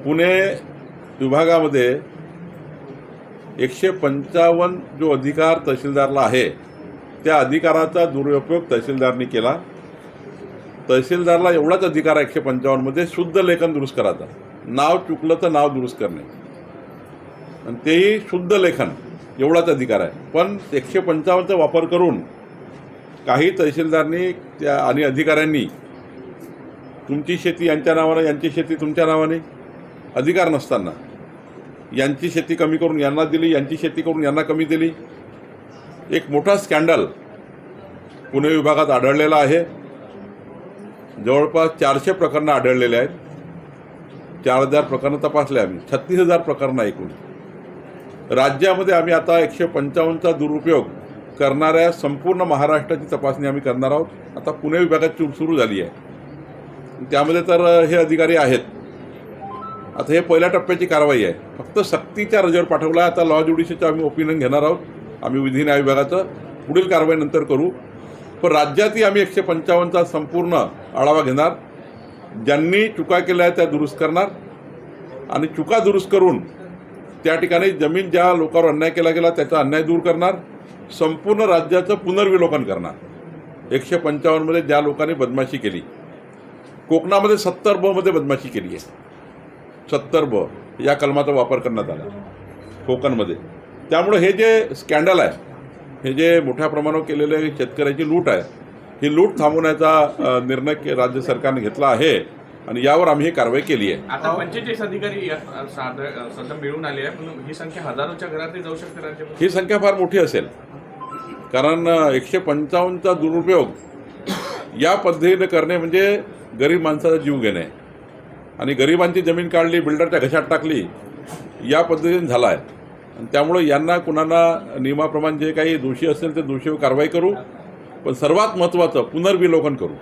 पुणे विभागामध्ये 155 जो अधिकार तहसीलदारला आहे त्या अधिकाराचा दुरुपयोग तहसीलदारनी केला। तहसीलदारला एवढाच अधिकार आहे 155 मध्ये शुद्ध लेखन दुरुस्त करायचा, नाव चुकलं तर नाव दुरुस्त करणे आणि तेही शुद्ध लेखन एवढाच अधिकार आहे। पण 155चा वापर करून काही तहसीलदारनी त्या आणि अधिकाऱ्यांनी तुमची शेती यांच्या नावाने, यांची शेती तुमच्या नावाने, अधिकार नसताना यांची शेती कमी करून यांना दिली, यांची शेती करून यांना कमी दिली। एक मोठा स्कॅन्डल पुणे विभागात आढळलेला आहे। जवळपास 400 प्रकरणं आढळलेले आहेत। 4000 प्रकरणं तपासले आम्ही, 36,000 प्रकरणं एकूण राज्यामध्ये। आम्ही आता 155चा दुरुपयोग करणाऱ्या संपूर्ण महाराष्ट्राची तपासणी आम्ही करणार आहोत। आता पुणे विभागात सुरू झाली आहे, त्यामध्ये तर हे अधिकारी आहेत। आता हे पहिल्या टप्प्याची कारवाई आहे, फक्त सक्तीच्या रजेवर पाठवला। आता लॉ ज्युडिशियलचं आम्ही ओपिनियन घेणार आहोत, आम्ही विधी न्याय विभागाचं पुढील कारवाई नंतर करू। पण राज्यातही आम्ही 155चा संपूर्ण आढावा घेणार, ज्यांनी चुका केल्या त्या दुरुस्त करणार आणि चुका दुरुस्त करून त्या ठिकाणी जमीन ज्या लोकांवर अन्याय केला गेला त्याचा अन्याय दूर करणार, संपूर्ण राज्याचं पुनर्विलोकन करणार। 155 मध्ये ज्या लोकांनी बदमाशी केली, कोकणामध्ये 70B मध्ये बदमाशी केली आहे, 70B या कलमाचा वापर करण्यात आला कोकणमध्ये। त्यामुळे हे जे स्कॅन्डल आहे, हे जे मोठ्या प्रमाणावर केलेले शेतकऱ्याची लूट आहे, ही लूट थांबवण्याचा निर्णय राज्य सरकारने घेतला आहे आणि यावर आम्ही ही कारवाई केली आहे। आता 45 अधिकारी सध्या मिळून आले आहे, पण ही संख्या हजारोच्या घरातही जाऊ शकते राज्यामध्ये। ही संख्या फार मोठी असेल, कारण 155चा दुरुपयोग या पद्धतीने करणे म्हणजे गरीब माणसाचा जीव घेणे आणि गरिबांची जमीन काढली, बिल्डरच्या घशात टाकली, या पद्धतीने झाला आहे। आणि त्यामुळे यांना कुणाला नियमाप्रमाणे जे काही दोषी असेल ते दोषीवर कारवाई करू, पण सर्वात महत्त्वाचं पुनर्विलोकन करू।